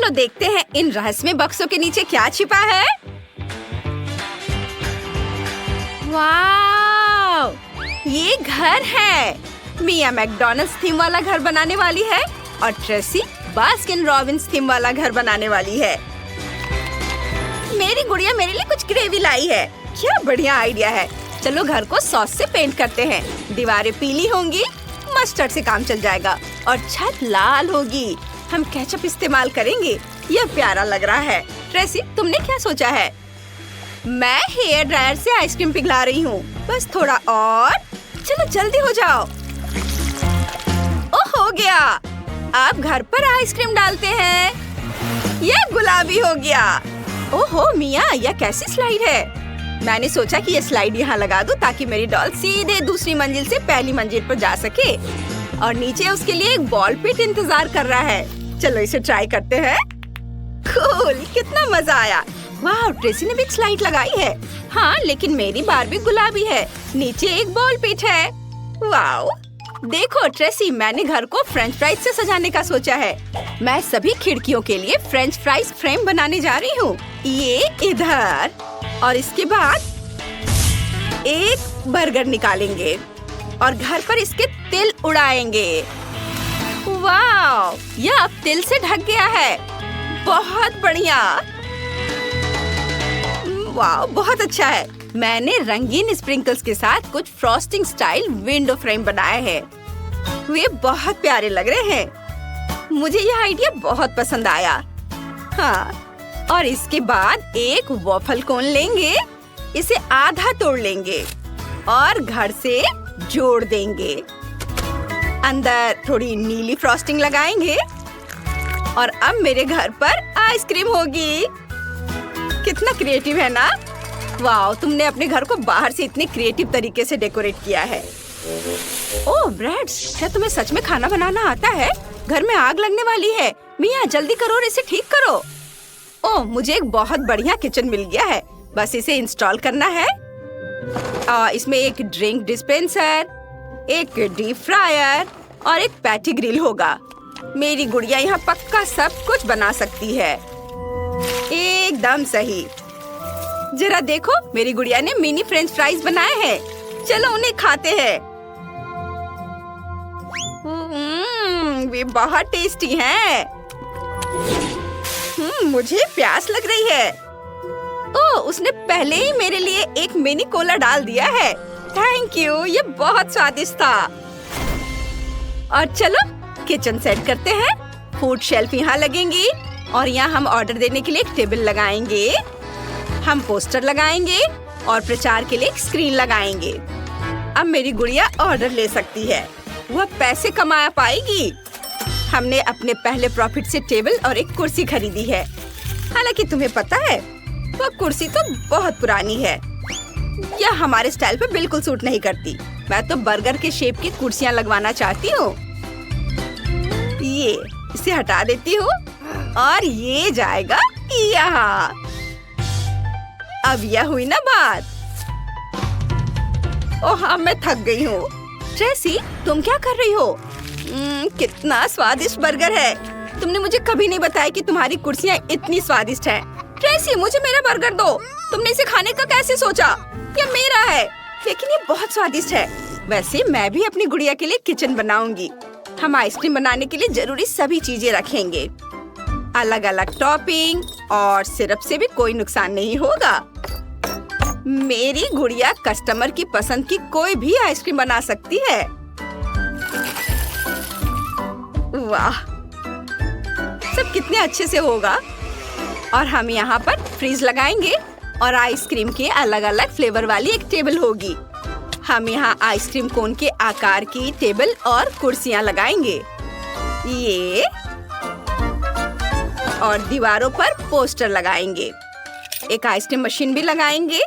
चलो देखते हैं इन रहस्यमय बक्सों के नीचे क्या छिपा है। वाव! ये घर है। मिया मैकडॉनल्ड्स थीम वाला घर बनाने वाली है और ट्रेसी बास्किन रॉबिन्स थीम वाला घर बनाने वाली है। मेरी गुड़िया मेरे लिए कुछ ग्रेवी लाई है। क्या बढ़िया आइडिया है। चलो घर को सॉस से पेंट करते हैं। दीवारें पीली होंगी, मस्टर्ड से काम चल जाएगा और छत लाल होगी। हम केचप इस्तेमाल करेंगे। यह प्यारा लग रहा है। ट्रेसी, तुमने क्या सोचा है? मैं हेयर ड्रायर से आइसक्रीम पिघला रही हूँ। बस थोड़ा और। चलो जल्दी हो जाओ। ओह, हो गया। अब घर पर आइसक्रीम डालते हैं। यह गुलाबी हो गया। ओहो मिया, यह कैसी स्लाइड है? मैंने सोचा कि यह स्लाइड यहाँ लगा दूं ताकि मेरी डॉल सीधे दूसरी मंजिल से पहली मंजिल पर जा सके और नीचे उसके लिए एक बॉल पिट इंतजार कर रहा है। चलो इसे ट्राई करते हैं। कूल, कितना मजा आया। वाह, ट्रेसी ने भी एक स्लाइड लगाई है। हाँ, लेकिन मेरी बारबी गुलाबी है। नीचे एक बॉल पिट है। वाह, देखो ट्रेसी, मैंने घर को फ्रेंच फ्राइज से सजाने का सोचा है। मैं सभी खिड़कियों के लिए फ्रेंच फ्राइज फ्रेम बनाने जा रही हूँ। ये इधर और इसके बाद एक बर्गर निकालेंगे और घर पर इसके तिल उड़ाएंगे। वाह, यह अब तिल से ढक गया है। बहुत बढ़िया। वाह, बहुत अच्छा है। मैंने रंगीन स्प्रिंकल्स के साथ कुछ फ्रॉस्टिंग स्टाइल विंडो फ्रेम बनाए हैं। वे बहुत प्यारे लग रहे हैं। मुझे यह आइडिया बहुत पसंद आया। हाँ, और इसके बाद एक वॉफल कोन लेंगे, इसे आधा तोड़ लेंगे और घर से जोड़ देंगे। अंदर थोड़ी नीली फ्रॉस्टिंग लगाएंगे और अब मेरे घर पर आइसक्रीम होगी। कितना क्रिएटिव है ना? वाह, तुमने अपने घर को बाहर से इतने क्रिएटिव तरीके से डेकोरेट किया है। ओह ब्रेड्स, क्या तुम्हें सच में खाना बनाना आता है? घर में आग लगने वाली है। मिया जल्दी करो और इसे ठीक करो। ओह, मुझे एक बहुत बढ़िया किचन मिल गया है। बस इसे इंस्टॉल करना है। इसमें एक ड्रिंक डिस्पेंसर, एक डीप फ्रायर और एक पैटी ग्रिल होगा। मेरी गुड़िया यहाँ पक्का सब कुछ बना सकती है। एकदम सही। जरा देखो, मेरी गुड़िया ने मिनी फ्रेंच फ्राइज बनाए हैं। चलो उन्हें खाते हैं। वे बहुत टेस्टी हैं। मुझे प्यास लग रही है। ओह, उसने पहले ही मेरे लिए एक मिनी कोला डाल दिया है। थैंक यू, ये बहुत स्वादिष्ट था। और चलो किचन सेट करते हैं। फूड शेल्फ यहाँ लगेंगी और यहाँ हम ऑर्डर देने के लिए एक टेबल लगाएंगे। हम पोस्टर लगाएंगे और प्रचार के लिए एक स्क्रीन लगाएंगे। अब मेरी गुड़िया ऑर्डर ले सकती है। वह पैसे कमा पाएगी। हमने अपने पहले प्रॉफिट से टेबल और एक कुर्सी खरीदी है। हालांकि तुम्हें पता है, वह कुर्सी तो बहुत पुरानी है। यह हमारे स्टाइल पे बिल्कुल सूट नहीं करती। मैं तो बर्गर के शेप की कुर्सियाँ लगवाना चाहती हूँ। ये इसे हटा देती हूँ और ये जाएगा यहाँ। अब यह हुई ना बात। ओह हाँ, मैं थक गई हूँ। ट्रेसी, तुम क्या कर रही हो? कितना स्वादिष्ट बर्गर है। तुमने मुझे कभी नहीं बताया कि तुम्हारी कुर्सियाँ इतनी स्वादिष्ट हैं। ट्रेसी, मुझे मेरा बर्गर दो। तुमने इसे खाने का कैसे सोचा? ये मेरा है, लेकिन ये बहुत स्वादिष्ट है। वैसे मैं भी अपनी गुड़िया के लिए किचन बनाऊंगी। हम आइसक्रीम बनाने के लिए जरूरी सभी चीजें रखेंगे। अलग अलग टॉपिंग और सिरप से भी कोई नुकसान नहीं होगा। मेरी गुड़िया कस्टमर की पसंद की कोई भी आइसक्रीम बना सकती है। वाह, सब कितने अच्छे से होगा। और हम यहाँ पर फ्रीज लगाएंगे और आइसक्रीम के अलग अलग फ्लेवर वाली एक टेबल होगी। हम यहाँ आइसक्रीम कोन के आकार की टेबल और कुर्सियाँ लगाएंगे। ये और दीवारों पर पोस्टर लगाएंगे। एक आइसक्रीम मशीन भी लगाएंगे।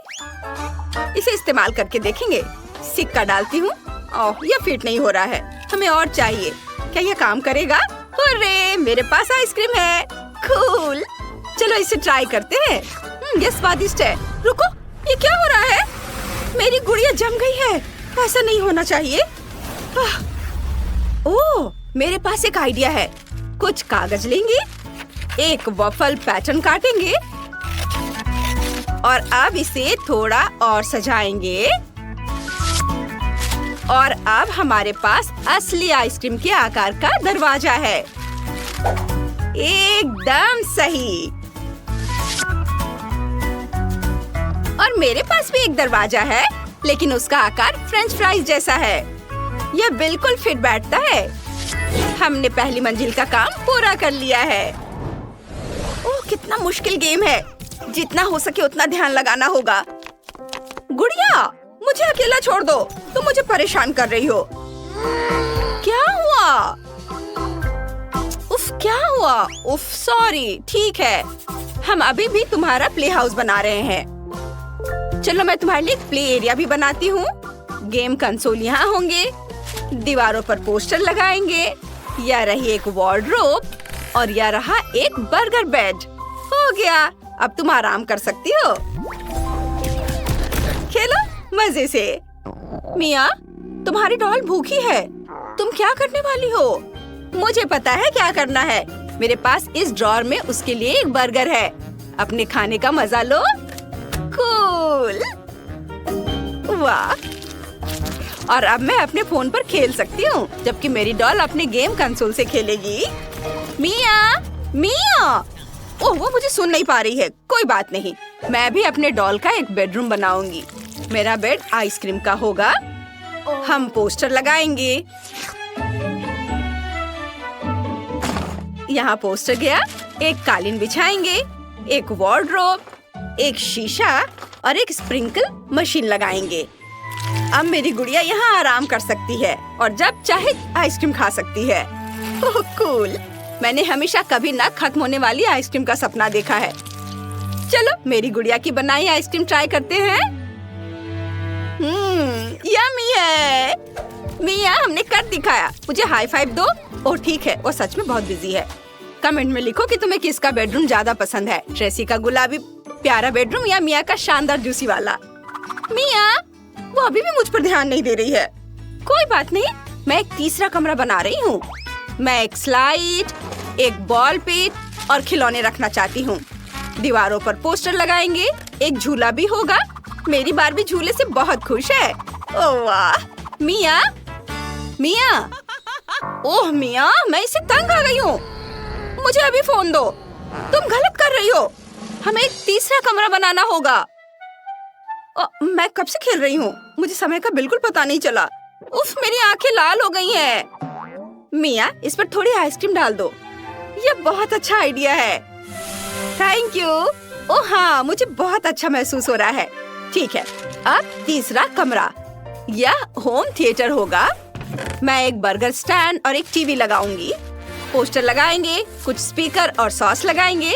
इसे इस्तेमाल करके देखेंगे। सिक्का डालती हूँ। ओह, यह फिट नहीं हो रहा है। हमें और चाहिए। क्या यह काम करेगा? अरे, मेरे पास आइसक्रीम है। कूल। चलो इसे ट्राई करते हैं। ये स्वादिष्ट है। रुको, ये क्या हो रहा है? मेरी गुड़िया जम गई है। ऐसा नहीं होना चाहिए। ओह, मेरे पास एक आइडिया है। कुछ कागज लेंगे, एक वफल पैटर्न काटेंगे और अब इसे थोड़ा और सजाएंगे। और अब हमारे पास असली आइसक्रीम के आकार का दरवाजा है। एकदम सही। और मेरे पास भी एक दरवाजा है, लेकिन उसका आकार फ्रेंच फ्राइज जैसा है। यह बिल्कुल फिट बैठता है। हमने पहली मंजिल का काम पूरा कर लिया है। ओह, कितना मुश्किल गेम है। जितना हो सके उतना ध्यान लगाना होगा। गुड़िया, मुझे अकेला छोड़ दो। तुम मुझे परेशान कर रही हो। क्या हुआ? उफ, क्या हुआ? उफ, सॉरी। ठीक है, हम अभी भी तुम्हारा प्ले हाउस बना रहे हैं। चलो मैं तुम्हारे लिए एक प्ले एरिया भी बनाती हूँ। गेम कंसोल यहाँ होंगे। दीवारों पर पोस्टर लगाएंगे। यह रही एक वार्डरोब और यह रहा एक बर्गर बेड। हो गया, अब तुम आराम कर सकती हो। खेलो मजे से। मिया, तुम्हारी डॉल भूखी है। तुम क्या करने वाली हो? मुझे पता है क्या करना है। मेरे पास इस ड्रॉर में उसके लिए एक बर्गर है। अपने खाने का मजा लो। कूल। वाह। और अब मैं अपने फोन पर खेल सकती हूँ, जबकि मेरी डॉल अपने गेम कंसोल से खेलेगी। मिया, मिया। ओह, वो मुझे सुन नहीं पा रही है। कोई बात नहीं, मैं भी अपने डॉल का एक बेडरूम बनाऊंगी। मेरा बेड आइसक्रीम का होगा। हम पोस्टर लगाएंगे। यहाँ पोस्टर गया। एक कालीन बिछाएंगे, एक वार्डरोब, एक शीशा और एक स्प्रिंकल मशीन लगाएंगे। अब मेरी गुड़िया यहाँ आराम कर सकती है और जब चाहे आइसक्रीम खा सकती है। ओह, कूल। मैंने हमेशा कभी न खत्म होने वाली आइसक्रीम का सपना देखा है। चलो मेरी गुड़िया की बनाई आइसक्रीम ट्राई करते हैं। यम्मी है। मिया, हमने कर दिखाया। मुझे हाई फाइव दो। ओह ठीक है, वो सच में बहुत बिजी है। कमेंट में लिखो कि तुम्हें किसका बेडरूम ज्यादा पसंद है, ट्रेसी का गुलाबी प्यारा बेडरूम या मिया का शानदार जूसी वाला। मिया, वो अभी भी मुझ पर ध्यान नहीं दे रही है। कोई बात नहीं, मैं एक तीसरा कमरा बना रही हूँ। मैं एक स्लाइड, एक बॉल पिट और खिलौने रखना चाहती हूँ। दीवारों पर पोस्टर लगाएंगे। एक झूला भी होगा। मेरी बारबी झूले से बहुत खुश है। ओह वाह। मिया, मिया। ओह मिया, मैं इससे तंग आ गई हूँ। मुझे अभी फोन दो। तुम गलत कर रही हो। हमें एक तीसरा कमरा बनाना होगा। मैं कब से खेल रही हूँ, मुझे समय का बिल्कुल पता नहीं चला। उफ, मेरी आंखें लाल हो गई हैं। मिया, इस पर थोड़ी आइसक्रीम डाल दो। यह बहुत अच्छा आइडिया है। Thank you. ओह हाँ, मुझे बहुत अच्छा महसूस हो रहा है। ठीक है, अब तीसरा कमरा। यह होम थिएटर होगा। मैं एक बर्गर स्टैंड और एक टीवी लगाऊंगी। पोस्टर लगाएंगे, कुछ स्पीकर और सॉस लगाएंगे।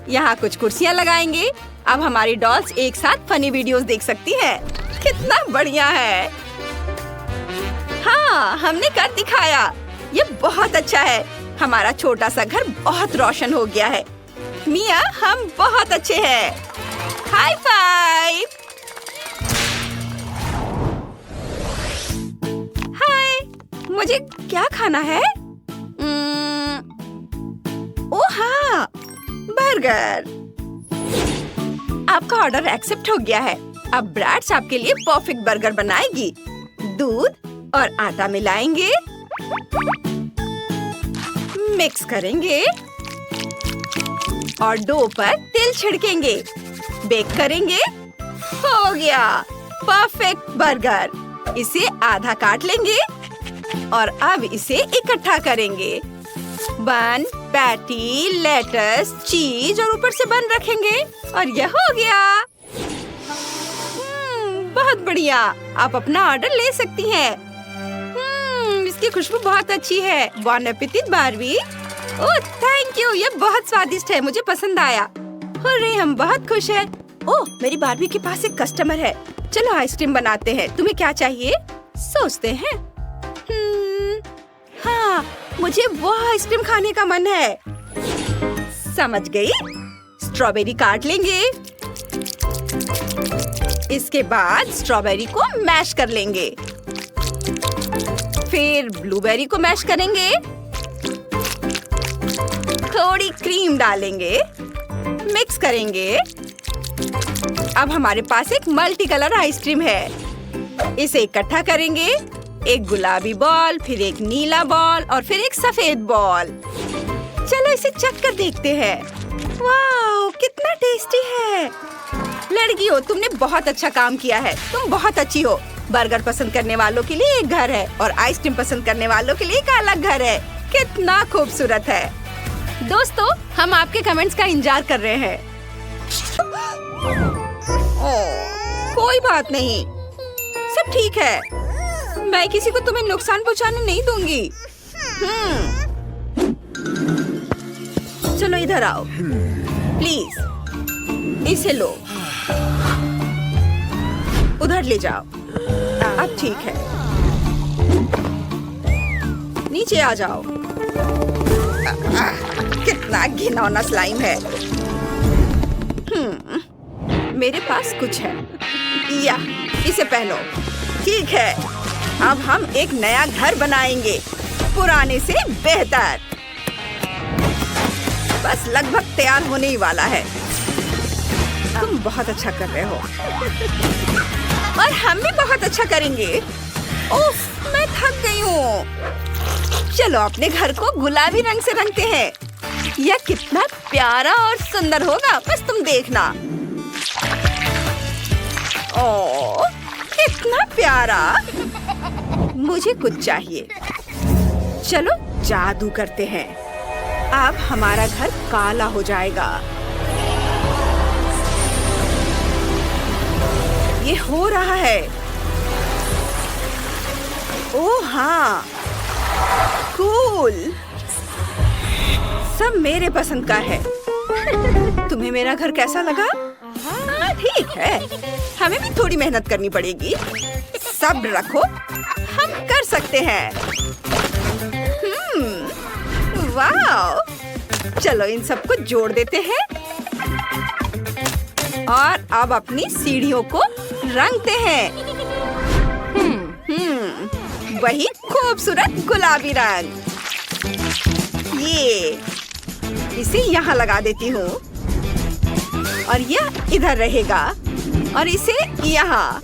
यहाँ कुछ कुर्सियाँ लगाएंगे। अब हमारी डॉल्स एक साथ फनी वीडियोस देख सकती है। कितना बढ़िया है। हाँ, हमने कर दिखाया। ये बहुत अच्छा है। हमारा छोटा सा घर बहुत रोशन हो गया है। मिया, हम बहुत अच्छे हैं। High five. हाय, मुझे क्या खाना है? ओह हाँ, बर्गर। आपका ऑर्डर एक्सेप्ट हो गया है। अब ब्रैड्स आपके लिए परफेक्ट बर्गर बनाएगी। दूध और आटा मिलाएंगे, मिक्स करेंगे और डो पर तिल छिड़केंगे। बेक करेंगे। हो गया परफेक्ट बर्गर। इसे आधा काट लेंगे और अब इसे इकट्ठा करेंगे। बन, पैटी, लेटस, चीज और ऊपर से बन रखेंगे और यह हो गया। बहुत बढ़िया। आप अपना ऑर्डर ले सकती हैं। इसकी खुशबू बहुत अच्छी है। Bon appetit Barbie. Oh thank you, ये बहुत स्वादिष्ट है। मुझे पसंद आया। अरे हम बहुत खुश हैं। ओह, मेरी बारबी के पास एक कस्टमर है। चलो आइसक्रीम बनाते हैं। तुम्हें क्या चाहिए? सोचते हैं। हाँ, मुझे वो आइसक्रीम खाने का मन है। समझ गई। स्ट्रॉबेरी काट लेंगे। इसके बाद स्ट्रॉबेरी को मैश कर लेंगे। फिर ब्लूबेरी को मैश करेंगे। थोड़ी क्रीम डालेंगे, मिक्स करेंगे। अब हमारे पास एक मल्टी कलर आइसक्रीम है। इसे इकट्ठा करेंगे, एक गुलाबी बॉल, फिर एक नीला बॉल और फिर एक सफेद बॉल। चलो इसे चख कर देखते हैं। वाह, कितना टेस्टी है। लड़कियों, तुमने बहुत अच्छा काम किया है। तुम बहुत अच्छी हो। बर्गर पसंद करने वालों के लिए एक घर है और आइसक्रीम पसंद करने वालों के लिए एक अलग घर है। कितना खूबसूरत है। दोस्तों, हम आपके कमेंट्स का इंतजार कर रहे हैं। कोई बात नहीं, सब ठीक है। मैं किसी को तुम्हें नुकसान पहुंचाने नहीं दूंगी। चलो इधर आओ, प्लीज। इसे लो, उधर ले जाओ। अब ठीक है, नीचे आ जाओ। कितना घिनौना स्लाइम है। मेरे पास कुछ है। या इसे पहनो। ठीक है, अब हम एक नया घर बनाएंगे, पुराने से बेहतर। बस लगभग तैयार होने ही वाला है। तुम बहुत अच्छा कर रहे हो और हम भी बहुत अच्छा करेंगे। उफ, मैं थक गई हूँ। चलो अपने घर को गुलाबी रंग से रंगते हैं। यह कितना प्यारा और सुंदर होगा, बस तुम देखना। ओह, कितना प्यारा। मुझे कुछ चाहिए। चलो जादू करते हैं। अब हमारा घर काला हो जाएगा। ये हो रहा है। ओह हाँ, कूल। सब मेरे पसंद का है। तुम्हें मेरा घर कैसा लगा? हाँ ठीक है, हमें भी थोड़ी मेहनत करनी पड़ेगी। सब्र रखो, हम कर सकते हैं। वाह, चलो इन सबको जोड़ देते हैं और अब अपनी सीढ़ियों को रंगते हैं। वही खूबसूरत गुलाबी रंग। ये इसे यहाँ लगा देती हूँ और यह इधर रहेगा और इसे यहाँ।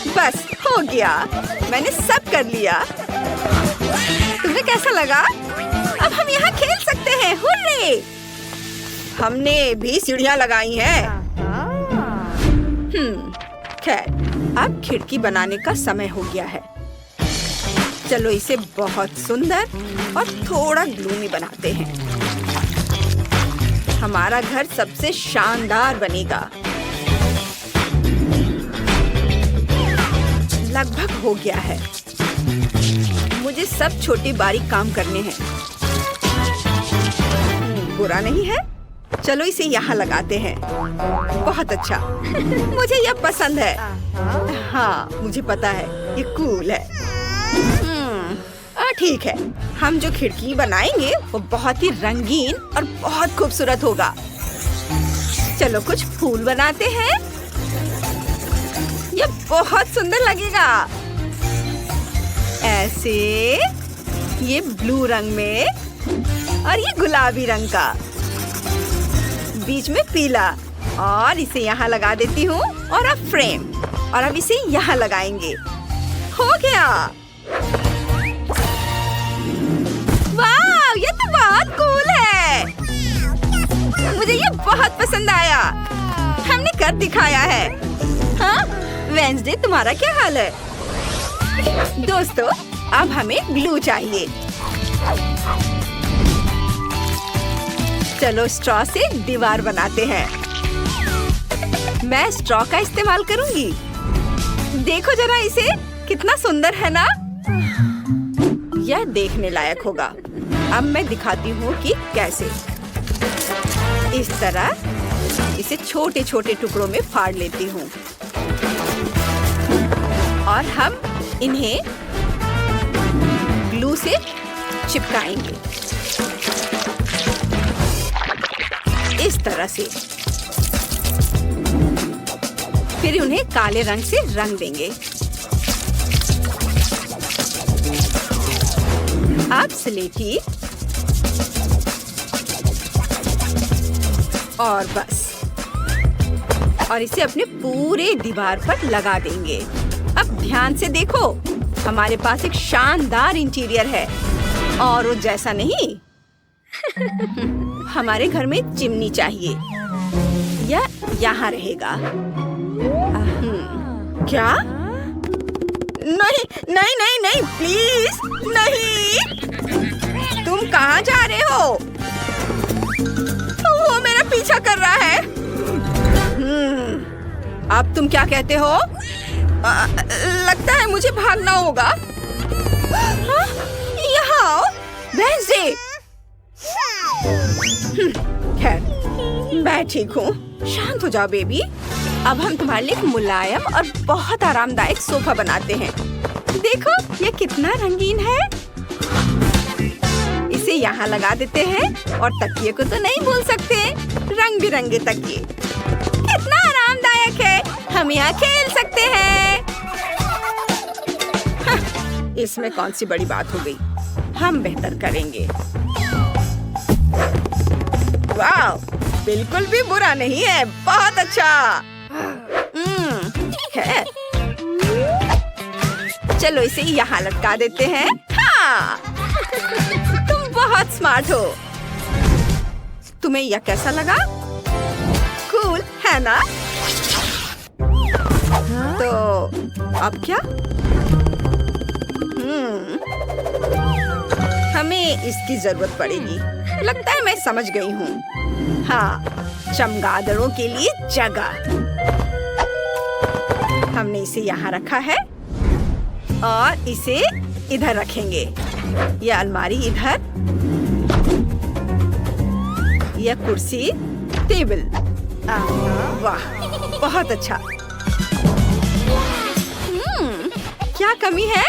बस हो गया, मैंने सब कर लिया। तुम्हें कैसा लगा? अब हम यहाँ खेल सकते हैं। हुर्रे! हमने भी सीढ़ियाँ लगाई हैं। खैर, अब खिड़की बनाने का समय हो गया है। चलो इसे बहुत सुंदर और थोड़ा ग्लूमी बनाते हैं। हमारा घर सबसे शानदार बनेगा। लगभग हो गया है। मुझे सब छोटे बारीक काम करने हैं। बुरा नहीं है। चलो इसे यहाँ लगाते हैं। बहुत अच्छा। मुझे यह पसंद है। हाँ, मुझे पता है, ये कूल है। ठीक है, हम जो खिड़की बनाएंगे वो बहुत ही रंगीन और बहुत खूबसूरत होगा। चलो कुछ फूल बनाते हैं। ये बहुत सुंदर लगेगा। ऐसे, ये ब्लू रंग में और ये गुलाबी रंग का, बीच में पीला। और इसे यहाँ लगा देती हूँ और अब फ्रेम, और अब इसे यहाँ लगाएंगे। हो गया। वाह, ये तो बहुत कूल है। मुझे ये बहुत पसंद आया। हमने कर दिखाया है। हाँ, वेंसडे, तुम्हारा क्या हाल है? दोस्तों, अब हमें ग्लू चाहिए। चलो स्ट्रॉ से दीवार बनाते हैं। मैं स्ट्रॉ का इस्तेमाल करूंगी। देखो जरा इसे, कितना सुंदर है ना? यह देखने लायक होगा। अब मैं दिखाती हूँ कि कैसे। इस तरह इसे छोटे छोटे टुकड़ों में फाड़ लेती हूँ और हम इन्हें ग्लू से चिपकाएंगे। इस तरह से। फिर उन्हें काले रंग से रंग देंगे। अब स्लेटी और बस, और इसे अपने पूरे दीवार पर लगा देंगे। अब ध्यान से देखो, हमारे पास एक शानदार इंटीरियर है। और वो जैसा नहीं हमारे घर में चिमनी चाहिए। यह यहाँ रहेगा। क्या? नहीं नहीं नहीं नहीं, प्लीज नहीं। तुम कहाँ जा रहे हो? वो मेरा पीछा कर रहा है। अब तुम क्या कहते हो? लगता है मुझे भागना होगा। हाँ? यहाँ आओ, वेडनेसडे। खैर, मैं ठीक हूँ। शांत हो जाओ बेबी। अब हम तुम्हारे लिए एक मुलायम और बहुत आरामदायक सोफा बनाते हैं। देखो, ये कितना रंगीन है। इसे यहाँ लगा देते हैं और तकिए को तो नहीं भूल सकते। रंग बिरंगे तकिए कितना आरामदायक है। हम यहाँ खेल सकते हैं। हाँ, इसमें कौन सी बड़ी बात हो गई। हम बेहतर करेंगे। वाह, बिल्कुल भी बुरा नहीं है। बहुत अच्छा। ठीक है, चलो इसे यहाँ लटका देते हैं। हाँ, तुम बहुत स्मार्ट हो। तुम्हें यह कैसा लगा? कूल है ना? तो अब क्या? हमें इसकी जरूरत पड़ेगी। लगता है मैं समझ गई हूँ। हाँ, चमगादड़ों के लिए जगह। हमने इसे यहाँ रखा है और इसे इधर रखेंगे। यह अलमारी इधर, यह कुर्सी, टेबल। वाह, बहुत अच्छा। क्या कमी है?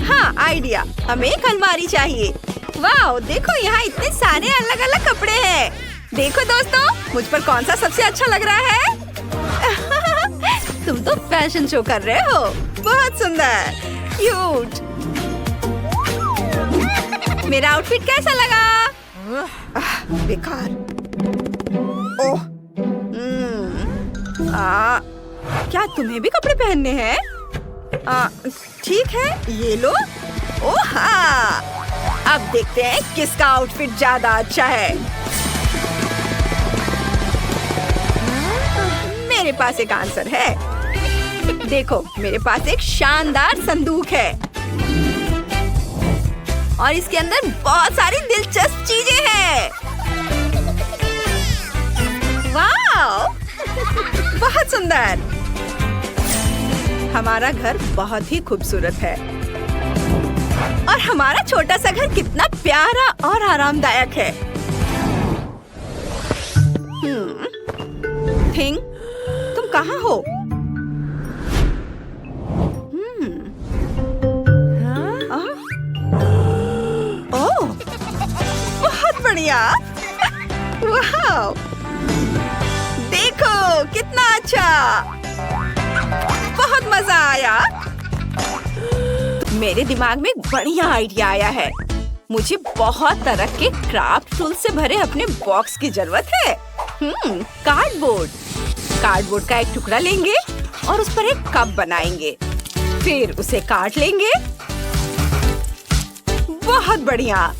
हाँ, आइडिया। हमें एक अलमारी चाहिए। वाह, देखो यहाँ इतने सारे अलग अलग कपड़े हैं। देखो दोस्तों, मुझ पर कौन सा सबसे अच्छा लग रहा है? तुम तो फैशन शो कर रहे हो। बहुत सुंदर, क्यूट। मेरा आउटफिट कैसा लगा? बेकार। ओह, क्या तुम्हें भी कपड़े पहनने हैं? ठीक है, ये लो। ओह हाँ, अब देखते हैं किसका आउटफिट ज्यादा अच्छा है। मेरे पास एक आंसर है। देखो, मेरे पास एक शानदार संदूक है और इसके अंदर बहुत सारी दिलचस्प चीजें हैं। वाह, बहुत सुंदर। हमारा घर बहुत ही खूबसूरत है और हमारा छोटा सा घर कितना प्यारा और आरामदायक है। थिंग, तुम कहाँ हो? ओह, बहुत बढ़िया। वाह, देखो कितना अच्छा। बहुत मजा आया। मेरे दिमाग में एक बढ़िया आइडिया आया है। मुझे बहुत तरह के क्राफ्ट टूल से भरे अपने बॉक्स की जरूरत है। कार्डबोर्ड का एक टुकड़ा लेंगे और उस पर एक कप बनाएंगे। फिर उसे काट लेंगे। बहुत बढ़िया।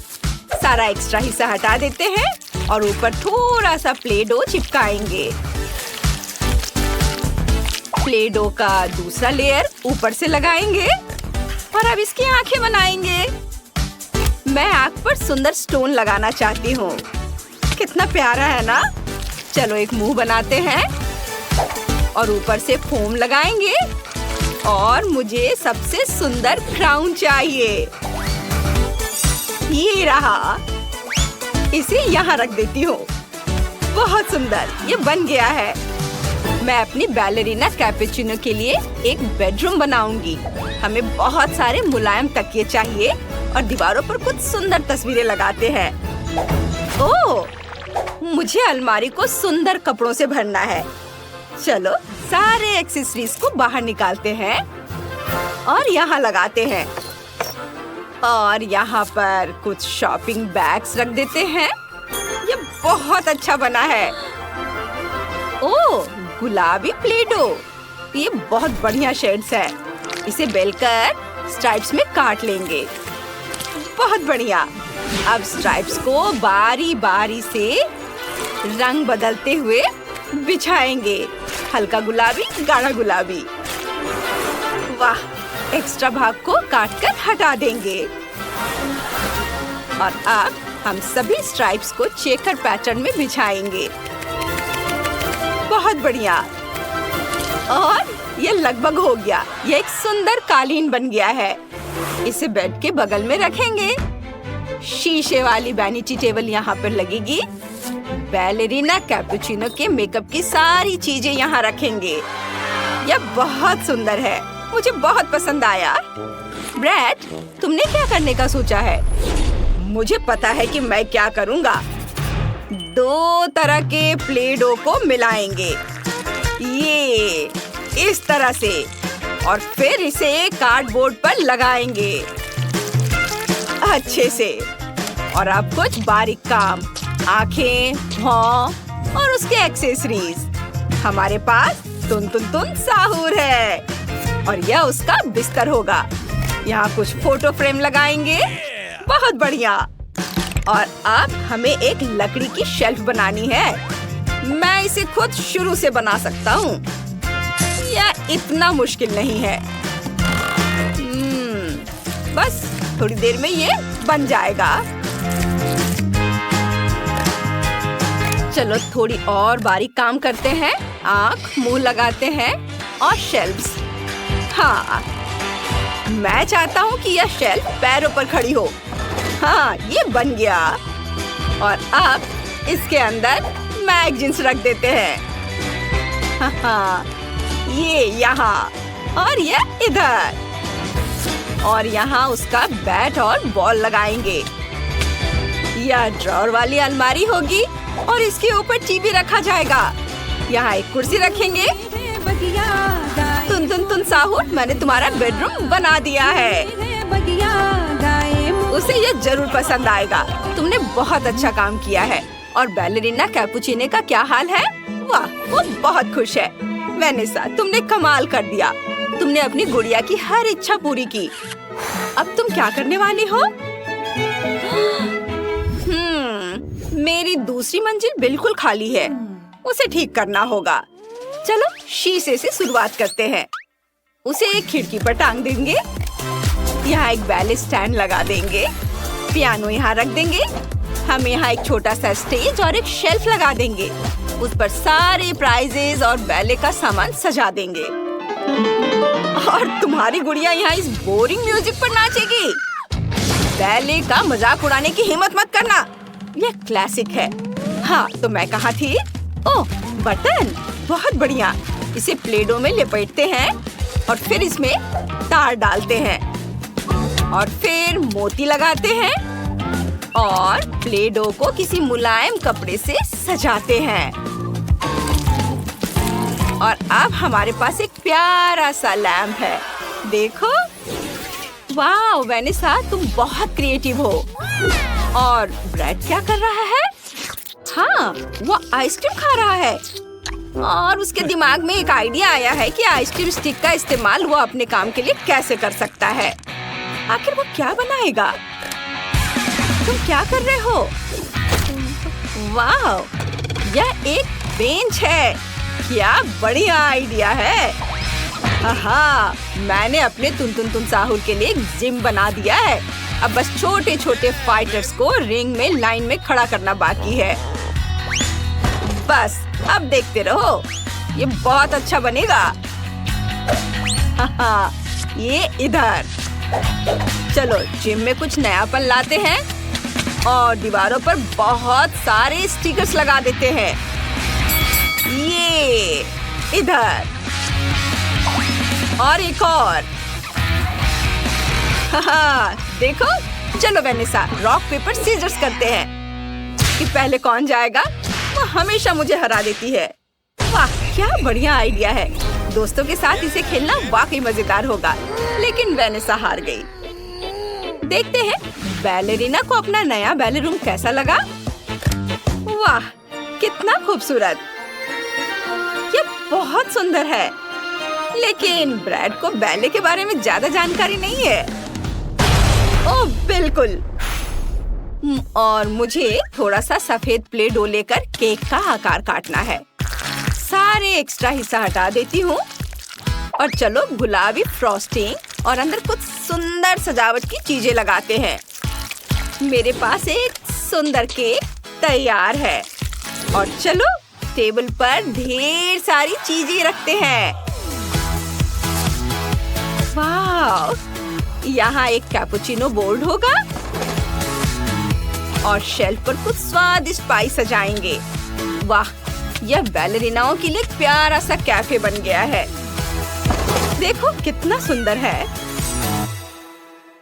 सारा एक्स्ट्रा हिस्सा हटा देते हैं और ऊपर थोड़ा सा प्ले डो चिपकाएंगे। प्ले डो का दूसरा लेयर ऊपर से लगाएंगे और अब इसकी आंखें बनाएंगे। मैं आंख पर सुंदर स्टोन लगाना चाहती हूँ। कितना प्यारा है ना? चलो एक मुंह बनाते हैं और ऊपर से फोम लगाएंगे और मुझे सबसे सुंदर क्राउन चाहिए। ये रहा। इसे यहाँ रख देती हूँ। बहुत सुंदर, ये बन गया है। मैं अपनी बैलेरिना कैपुचिनो के लिए एक बेडरूम बनाऊंगी। हमें बहुत सारे मुलायम तकिए चाहिए और दीवारों पर कुछ सुंदर तस्वीरें लगाते हैं। ओह, मुझे अलमारी को सुंदर कपड़ों से भरना है। चलो सारे एक्सेसरीज को बाहर निकालते हैं और यहाँ लगाते हैं। और यहाँ पर कुछ शॉपिंग बैग्स रख देते हैं। ये बहुत अच्छा बना है। ओह, गुलाबी प्लेटो, ये बहुत बढ़िया शेड्स है। इसे बेलकर स्ट्राइप्स में काट लेंगे। बहुत बढ़िया। अब स्ट्राइप्स को बारी बारी से रंग बदलते हुए बिछाएंगे। हल्का गुलाबी, गाढ़ा गुलाबी। वाह, एक्स्ट्रा भाग को काटकर हटा देंगे। और अब हम सभी स्ट्राइप्स को चेकर पैटर्न में बिछाएंगे। बहुत बढ़िया। और ये लगभग हो गया। ये एक सुंदर कालीन बन गया है। इसे बेड के बगल में रखेंगे। शीशे वाली वैनिटी टेबल यहाँ पर लगेगी। बैलेरिना कैपुचिनो के मेकअप की सारी चीजें यहाँ रखेंगे। यह बहुत सुंदर है, मुझे बहुत पसंद आया। ब्रैड, तुमने क्या करने का सोचा है? मुझे पता है कि मैं क्या करूँगा। 2 तरह के प्ले डो को मिलाएंगे, ये इस तरह से, और फिर इसे कार्डबोर्ड पर लगाएंगे अच्छे से। और अब कुछ बारीक काम, आँखें, भौं और उसके एक्सेसरीज। हमारे पास तुन तुन तुन साहूर है और यह उसका बिस्तर होगा। यहाँ कुछ फोटो फ्रेम लगाएंगे। बहुत बढ़िया। और अब हमें एक लकड़ी की शेल्फ बनानी है। मैं इसे खुद शुरू से बना सकता हूँ। यह इतना मुश्किल नहीं है। बस थोड़ी देर में ये बन जाएगा। चलो थोड़ी और बारीक काम करते हैं। आँख, मुंह लगाते हैं और शेल्फ्स। हाँ, मैं चाहता हूँ कि यह शेल्फ पैरों पर खड़ी हो। हाँ, ये बन गया। और अब इसके अंदर मैगजीन्स रख देते हैं। हाँ, ये यहाँ और ये इधर। और यहाँ उसका बैट और बॉल लगाएंगे। यह ड्रॉअर वाली अलमारी होगी और इसके ऊपर टीवी रखा जाएगा। यहाँ एक कुर्सी रखेंगे। तुन तुन तुन साहूर, मैंने तुम्हारा बेडरूम बना दिया है। उसे ये जरूर पसंद आएगा। तुमने बहुत अच्छा काम किया है। और बैलेरिना कैपुचिनो का क्या हाल है? वाह, वो बहुत खुश है। वेनेसा, तुमने कमाल कर दिया। तुमने अपनी गुड़िया की हर इच्छा पूरी की। अब तुम क्या करने वाली हो? मेरी दूसरी मंजिल बिल्कुल खाली है। उसे ठीक करना होगा। चलो शीशे से शुरुआत करते हैं। उसे एक खिड़की पर टांग देंगे। यहाँ एक बैले स्टैंड लगा देंगे। पियानो यहाँ रख देंगे। हम यहाँ एक छोटा सा स्टेज और एक शेल्फ लगा देंगे। उस पर सारे प्राइजेस और बैले का सामान सजा देंगे। और तुम्हारी गुड़िया यहाँ इस बोरिंग म्यूजिक पर नाचेगी। बैले का मजाक उड़ाने की हिम्मत मत करना। यह क्लासिक है। हाँ, तो मैं कहाँ थी? ओह, बटन। बहुत बढ़िया। इसे प्लेडो में लपेटते हैं और फिर इसमें तार डालते हैं और फिर मोती लगाते हैं और प्लेडो को किसी मुलायम कपड़े से सजाते हैं। और अब हमारे पास एक प्यारा सा लैंप है। देखो। वाह वेनेसा, तुम बहुत क्रिएटिव हो। और ब्रैड क्या कर रहा है? हाँ, वो आइसक्रीम खा रहा है। और उसके दिमाग में एक आइडिया आया है कि आइसक्रीम स्टिक का इस्तेमाल वो अपने काम के लिए कैसे कर सकता है। आखिर वो क्या बनाएगा? तुम क्या कर रहे हो? वाह, यह एक बेंच है। क्या बढ़िया आइडिया है। हाँ, मैंने अपने तुन तुन तुन साहूर के लिए एक जिम बना दिया है। अब बस छोटे छोटे फाइटर्स को रिंग में लाइन में खड़ा करना बाकी है। बस अब देखते रहो, ये बहुत अच्छा बनेगा। हाँ, ये इधर। चलो जिम में कुछ नयापन लाते हैं और दीवारों पर बहुत सारे स्टिकर्स लगा देते हैं। ये इधर और एक और। हाँ, देखो। चलो वेनेसा, रॉक पेपर सीजर्स करते हैं कि पहले कौन जाएगा। वो हमेशा मुझे हरा देती है। वाह, क्या बढ़िया आइडिया है। दोस्तों के साथ इसे खेलना वाकई मजेदार होगा। लेकिन वेनेसा हार गई। देखते हैं बैलेरिना को अपना नया बैले रूम कैसा लगा। वाह, कितना खूबसूरत। बहुत सुंदर है, लेकिन ब्रैड को बैले के बारे में ज्यादा जानकारी नहीं है। ओह बिल्कुल। और मुझे थोड़ा सा सफेद प्ले डो लेकर केक का आकार काटना है। सारे एक्स्ट्रा हिस्सा हटा देती हूँ और चलो गुलाबी फ्रॉस्टिंग और अंदर कुछ सुंदर सजावट की चीजें लगाते हैं। मेरे पास एक सुंदर केक तैयार है और चलो टेबल पर ढेर सारी चीजें रखते हैं। वाह! यहाँ एक कैपुचिनो बोर्ड होगा और शेल्फ पर कुछ स्वादिष्ट पाई सजाएंगे। वाह! यह बैलरीनाओं के लिए प्यारा सा कैफे बन गया है। देखो कितना सुंदर है।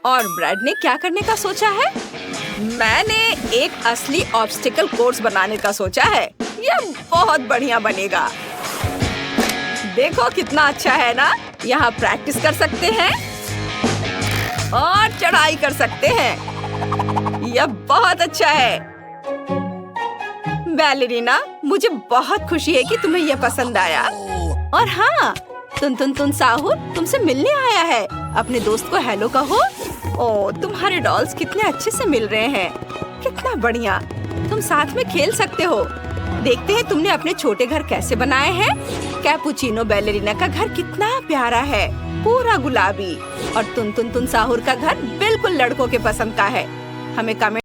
और ब्रैड ने क्या करने का सोचा है? मैंने एक असली ऑब्स्टिकल कोर्स बनाने का सोचा है। यह बहुत बढ़िया बनेगा। देखो कितना अच्छा है ना? यहाँ प्रैक्टिस कर सकते हैं और चढ़ाई कर सकते हैं। यह बहुत अच्छा है। बैलेरिना, मुझे बहुत खुशी है कि तुम्हें यह पसंद आया। और हाँ, तुन साहूर तुमसे मिलने आया है। अपने दोस्त को हेलो कहो। ओह, तुम्हारे डॉल्स कितने अच्छे से मिल रहे हैं। कितना बढ़िया। तुम साथ में खेल सकते हो। देखते हैं तुमने अपने छोटे घर कैसे बनाए हैं। कैपुचिनो बैलेरिना का घर कितना प्यारा है, पूरा गुलाबी। और तुन साहूर का घर बिल्कुल लड़कों के पसंद का है। हमें कमेंट